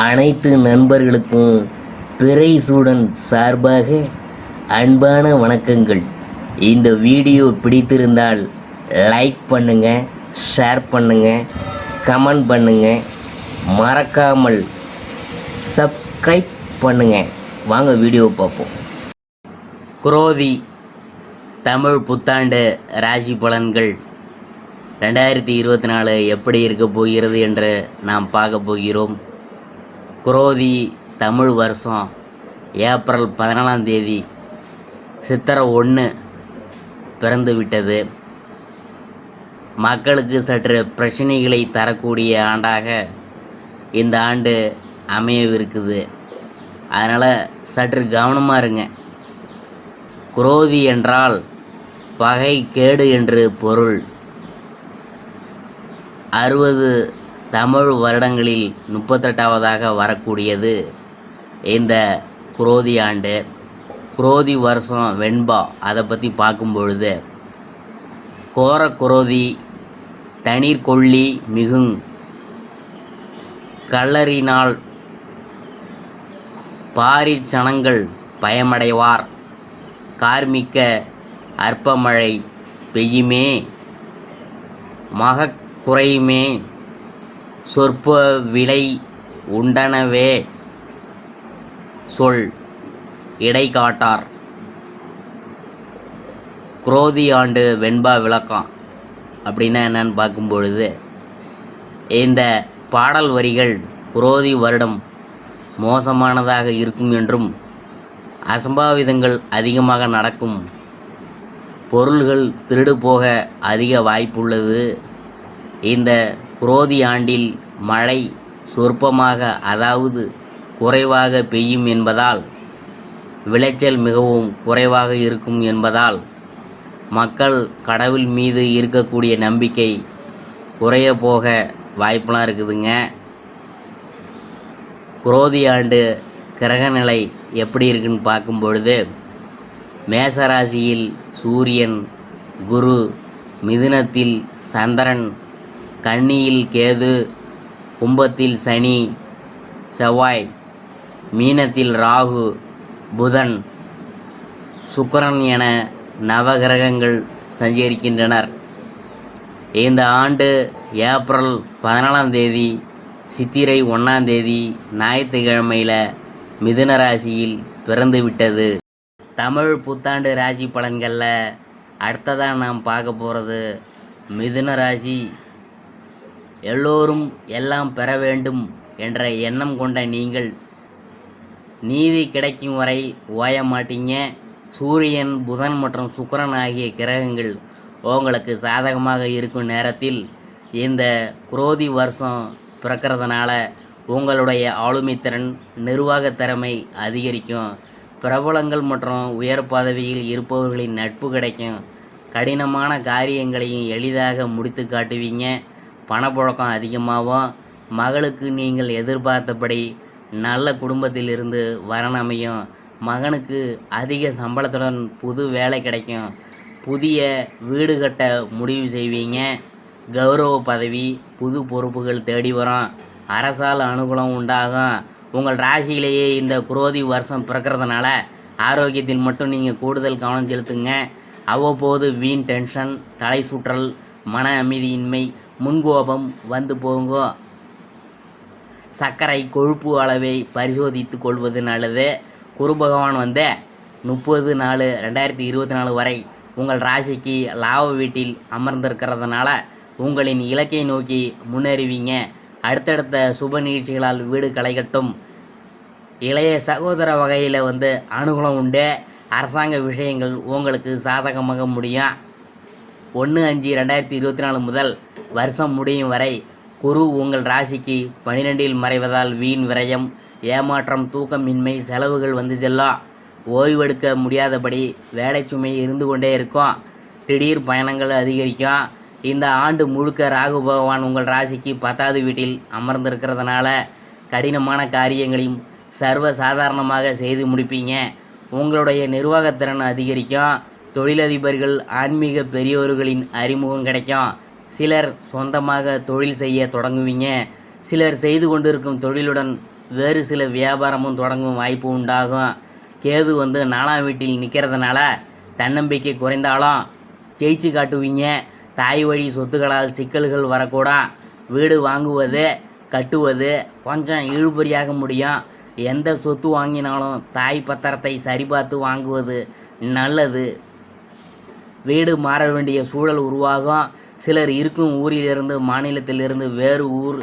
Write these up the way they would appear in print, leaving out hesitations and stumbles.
அனைத்து நண்பர்களுக்கும் பிறைசூடன் சார்பாக அன்பான வணக்கங்கள். இந்த வீடியோ பிடித்திருந்தால் லைக் பண்ணுங்கள், ஷேர் பண்ணுங்கள், கமெண்ட் பண்ணுங்கள், மறக்காமல் சப்ஸ்கிரைப் பண்ணுங்கள். வாங்க வீடியோ பார்ப்போம். குரோதி தமிழ் புத்தாண்டு ராசி பலன்கள் 2024 எப்படி இருக்க போகிறது என்று நாம் பார்க்க போகிறோம். குரோதி தமிழ் வருஷம் ஏப்ரல் 14 சித்திரை 1 பிறந்து விட்டது. மக்களுக்கு சற்று பிரச்சனைகளை தரக்கூடிய ஆண்டாக இந்த ஆண்டு அமையவிருக்குது. அதனால் சற்று கவனமாக இருங்க. குரோதி என்றால் பகை, கேடு என்று பொருள். 60 தமிழ் வருடங்களில் 38வதாக வரக்கூடியது இந்த குரோதி ஆண்டு. குரோதி வருஷம் வெண்பா. அதை பற்றி பார்க்கும் பொழுது கோர குரோதி தண்ணீர் கொள்ளி மிகுங் கல்லறினால் பாரிச்சனங்கள் பயமடைவார். கார்மிக்க அற்பமழை பெய்யுமே, மகக் குறையுமே, சொற்ப விலை உண்டனவே சொல் இடை காட்டார். குரோதி ஆண்டு வெண்பா விளக்கம் அப்படின்னா என்னன்னு பார்க்கும் பொழுது, இந்த பாடல் வரிகள் குரோதி வருடம் மோசமானதாக இருக்கும் என்றும், அசம்பாவிதங்கள் அதிகமாக நடக்கும், பொருள்கள் திருடு போக அதிக வாய்ப்புள்ளது, இந்த குரோதி ஆண்டில் மழை சொற்பமாக அதாவது குறைவாக பெய்யும் என்பதால் விளைச்சல் மிகவும் குறைவாக இருக்கும் என்பதால் மக்கள் கடவுள் மீது இருக்கக்கூடிய நம்பிக்கை குறைய போக வாய்ப்பெலாம் இருக்குதுங்க. குரோதி ஆண்டு கிரகநிலை எப்படி இருக்குன்னு பார்க்கும் பொழுது, மேசராசியில் சூரியன், குரு, மிதுனத்தில் சந்திரன், கன்னியில் கேது, கும்பத்தில் சனி, செவ்வாய், மீனத்தில் ராகு, புதன், சுக்கிரன் என நவகிரகங்கள் சஞ்சரிக்கின்றனர். இந்த ஆண்டு ஏப்ரல் 14 சித்திரை 1 ஞாயிற்றுக்கிழமையில் மிதுன ராசியில் பிறந்து விட்டது. தமிழ் புத்தாண்டு ராசி பலன்களில் அடுத்ததாக நாம் பார்க்க போகிறது மிதுன ராசி. எல்லோரும் எல்லாம் பெற வேண்டும் என்ற எண்ணம் கொண்ட நீங்கள் நீதி கிடைக்கும் வரை ஓய மாட்டீங்க. சூரியன், புதன் மற்றும் சுக்கிரன் ஆகிய கிரகங்கள் உங்களுக்கு சாதகமாக இருக்கும் நேரத்தில் இந்த குரோதி வருஷம் பிறக்கிறதுனால உங்களுடைய ஆளுமை திறன், நிர்வாக திறமை அதிகரிக்கும். பிரபலங்கள் மற்றும் உயர் பதவியில் இருப்பவர்களின் நட்பு கிடைக்கும். கடினமான காரியங்களையும் எளிதாக முடித்து காட்டுவீங்க. பணப்புழக்கம் அதிகமாகும். மகளுக்கு நீங்கள் எதிர்பார்த்தபடி நல்ல குடும்பத்திலிருந்து வரன் அமையும். மகனுக்கு அதிக சம்பளத்துடன் புது வேலை கிடைக்கும். புதிய வீடு கட்ட முடிவு செய்வீங்க. கௌரவ பதவி, புது பொறுப்புகள் தேடி வரும். அரசால் அனுகூலம் உண்டாகும். உங்கள் ராசியிலேயே இந்த குரோதி வருஷம் பிறக்கிறதுனால ஆரோக்கியத்தில் மட்டும் நீங்கள் கூடுதல் கவனம் செலுத்துங்க. அவ்வப்போது வீண் டென்ஷன், தலை சுற்றல், மன அமைதியின்மை, முன்கோபம் வந்து போங்கோ. சர்க்கரை, கொழுப்பு அளவை பரிசோதித்து கொள்வது நல்லது. குரு பகவான் 30/4/2024 வரை உங்கள் ராசிக்கு லாப வீட்டில் அமர்ந்திருக்கிறதுனால உங்களின் இலக்கை நோக்கி முன்னேறுவீங்க. அடுத்தடுத்த சுப நிகழ்ச்சிகளால் வீடு களைகட்டும். இளைய சகோதர வகையில் அனுகூலம் உண்டு. அரசாங்க விஷயங்கள் உங்களுக்கு சாதகமாக முடியும். 1/5/2024 முதல் வருஷம் முடியும் வரை குரு உங்கள் ராசிக்கு 12இல் மறைவதால் வீண் விரயம், ஏமாற்றம், தூக்கமின்மை, செலவுகள் செல்லும். ஓய்வெடுக்க முடியாதபடி வேலை சுமை இருந்து கொண்டே இருக்கும். திடீர் பயணங்கள் அதிகரிக்கும். இந்த ஆண்டு முழுக்க ராகு பகவான் உங்கள் ராசிக்கு 10வது வீட்டில் அமர்ந்திருக்கிறதுனால கடினமான காரியங்களையும் சர்வ சாதாரணமாக செய்து முடிப்பீங்க. உங்களுடைய நிர்வாகத்திறன் அதிகரிக்கும். தொழிலதிபர்கள், ஆன்மீக பெரியோர்களின் அறிமுகம் கிடைக்கும். சிலர் சொந்தமாக தொழில் செய்ய தொடங்குவீங்க. சிலர் செய்து கொண்டிருக்கும் தொழிலுடன் வேறு சில வியாபாரமும் தொடங்கும் வாய்ப்பு உண்டாகும். கேது வந்து 4ஆம் வீட்டில் நிற்கிறதுனால தன்னம்பிக்கை குறைந்தாலும் ஜெயிச்சு காட்டுவீங்க. தாய் வழி சொத்துக்களால் சிக்கல்கள் வரக்கூடாது. வீடு வாங்குவது கட்டுவது கொஞ்சம் இழுபறியாக முடியும். எந்த சொத்து வாங்கினாலும் தாய் பத்திரத்தை சரிபார்த்து வாங்குவது நல்லது. வீடு மாற வேண்டிய சூழல் உருவாகும். சிலர் இருக்கும் ஊரிலிருந்து மாநிலத்திலிருந்து வேறு ஊர்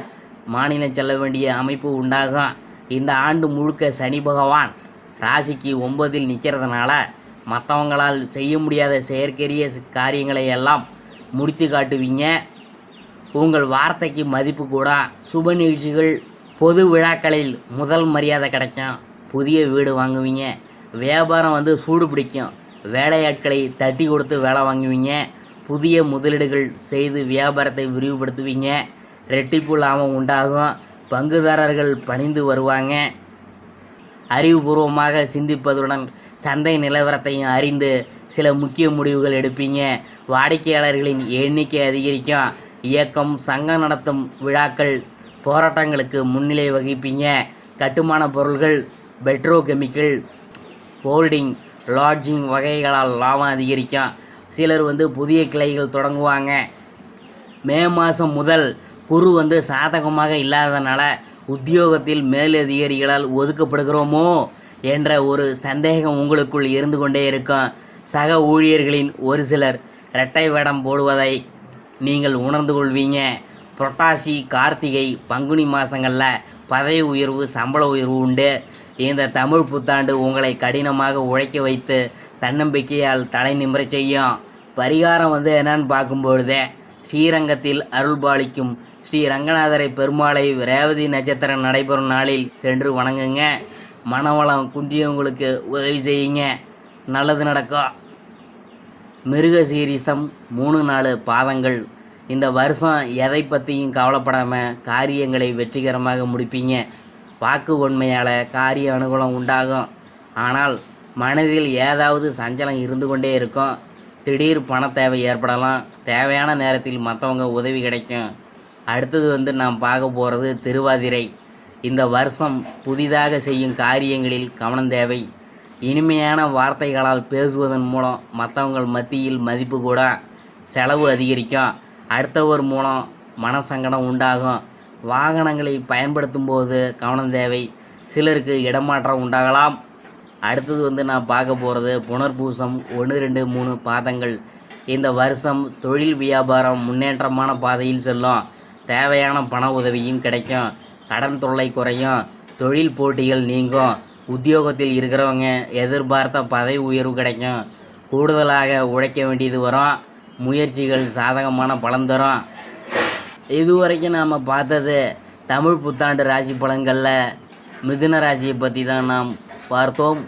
மாநிலம் செல்ல வேண்டிய அமைப்பு உண்டாகும். இந்த ஆண்டு முழுக்க சனி பகவான் ராசிக்கு 9இல் நிற்கிறதுனால மற்றவங்களால் செய்ய முடியாத செயற்கரிய காரியங்களை எல்லாம் முடித்து காட்டுவீங்க. உங்கள் வார்த்தைக்கு மதிப்பு கூட. சுப நிகழ்ச்சிகள் பொது விழாக்களில் முதல் மரியாதை கிடைக்கும். புதிய வீடு வாங்குவீங்க. வியாபாரம் வந்து சூடு பிடிக்கும். வேலையாட்களை தட்டி கொடுத்து வேலை வாங்குவீங்க. புதிய முதலீடுகள் செய்து வியாபாரத்தை விரிவுபடுத்துவீங்க. ரெட்டிப்பு லாபம் உண்டாகும். பங்குதாரர்கள் பணிந்து வருவாங்க. அறிவுபூர்வமாக சிந்திப்பதுடன் சந்தை நிலவரத்தையும் அறிந்து சில முக்கிய முடிவுகள் எடுப்பீங்க. வாடிக்கையாளர்களின் எண்ணிக்கை அதிகரிக்கும். இயக்கம் சங்கம் நடத்தும் விழாக்கள் போராட்டங்களுக்கு முன்னிலை வகிப்பீங்க. கட்டுமான பொருள்கள் பெட்ரோகெமிக்கல் ஹோல்டிங் லாட்ஜிங் வகைகளால் லாபம் அதிகரிக்கும். சிலர் வந்து புதிய கிளைகள் தொடங்குவாங்க. மே மாதம் முதல் குரு வந்து சாதகமாக இல்லாததுனால உத்தியோகத்தில் மேலதிகாரிகளால் ஒதுக்கப்படுகிறோமோ என்ற ஒரு சந்தேகம் உங்களுக்குள் இருந்து கொண்டே இருக்கும். சக ஊழியர்களின் ஒரு சிலர் இரட்டை வேடம் போடுவதை நீங்கள் உணர்ந்து கொள்வீங்க. புரட்டாசி கார்த்திகை பங்குனி மாதங்களில் பதவி உயர்வு சம்பள உயர்வு உண்டு. இந்த தமிழ் புத்தாண்டு உங்களை கடினமாக உழைக்க வைத்து தன்னம்பிக்கையால் தலை நிமிர செய்யும். பரிகாரம் வந்து என்னன்னு பார்க்கும்பொழுது ஸ்ரீரங்கத்தில் அருள்பாலிக்கும் ஸ்ரீ ரங்கநாதரை பெருமாளை ரேவதி நட்சத்திரம் நடைபெறும் நாளில் சென்று வணங்குங்க. மனவளம் குன்றியவங்களுக்கு உதவி செய்யுங்க. நல்லது நடக்கும். மிருகசீரிசம் 3-4 பாதங்கள். இந்த வருஷம் எதை பற்றியும் கவலைப்படாமல் காரியங்களை வெற்றிகரமாக முடிப்பீங்க. வாக்கு உண்மையால் காரிய அனுகூலம் உண்டாகும். ஆனால் மனதில் ஏதாவது சஞ்சலம் இருந்து கொண்டே இருக்கும். திடீர் பண தேவை ஏற்படலாம். தேவையான நேரத்தில் மற்றவங்க உதவி கிடைக்கும். அடுத்தது வந்து நாம் பார்க்க போகிறது திருவாதிரை. இந்த வருஷம் புதிதாக செய்யும் காரியங்களில் கவனம் தேவை. இனிமையான வார்த்தைகளால் பேசுவதன் மூலம் மற்றவங்கள் மத்தியில் மதிப்பு கூட. செலவு அதிகரிக்கும். அடுத்தவர் மூலம் மனசங்கடம் உண்டாகும். வாகனங்களை பயன்படுத்தும் போது கவனம் தேவை. சிலருக்கு இடமாற்றம் உண்டாகலாம். அடுத்தது வந்து நான் பார்க்க போகிறது புனர்பூசம் 1, 2, 3 பாதங்கள். இந்த வருஷம் தொழில் வியாபாரம் முன்னேற்றமான பாதையில் செல்லும். தேவையான பண உதவியும் கிடைக்கும். கடன் தொல்லை குறையும். தொழில் போட்டிகள் நீங்கும். உத்தியோகத்தில் இருக்கிறவங்க எதிர்பார்த்த பதவி உயர்வு கிடைக்கும். கூடுதலாக உழைக்க வேண்டியது வரும். முயற்சிகள் சாதகமான பலன் தரும். இதுவரைக்கும் நாம் பார்த்தது தமிழ் புத்தாண்டு ராசி பலன்களில் மிதுன ராசியை பற்றி தான் நாம் பார்த்தோம்.